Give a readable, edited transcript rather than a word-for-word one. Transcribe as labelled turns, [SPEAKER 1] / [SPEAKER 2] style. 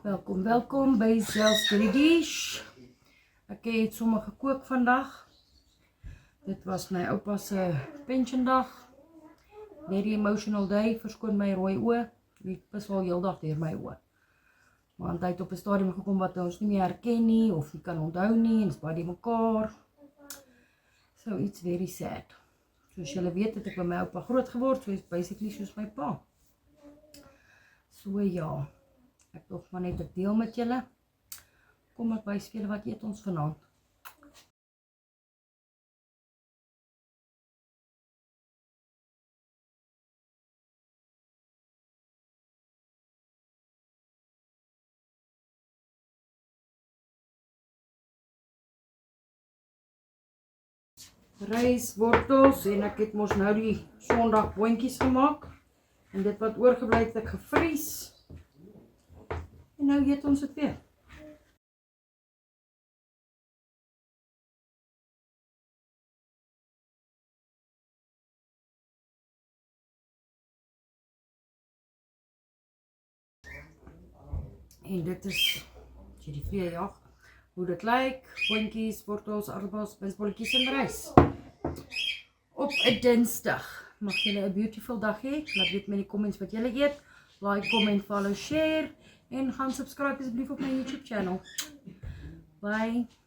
[SPEAKER 1] Welkom, welkom by Zelfs Dirty Dish. Ek het sommer gekook vandag. Dit was my oupa se pensiondag. Very emotional day, verskoon my rooi oë. Ek was al heeldag deur my oë. Want hy het op 'n stadium gekom wat ons nie meer herken nie, of nie kan onthou nie, en is baie die mekaar. So it's very sad. Soos julle weet, het ek by my oupa groot geword, so is basically soos my pa. So ja, ek dog maar net ek deel met julle. Kom ek wys vir julle wat eet ons vanaand. Rys, wortels en ek het mos nou die Sondag boontjies gemaak. En dit wat oorgebly het ek gevries. En nou eet ons dit weer. En dit is, as jy die vlee jag, hoe dit lyk, boontjies, wortels, aardappels, binsbolletjies en rys. Op 'n Dinsdag. Mag julle 'n beautiful dag hê. Laat weet my in die comments wat julle eet. Like, comment, follow, share en gaan subscribe asseblief op my YouTube channel. Bye.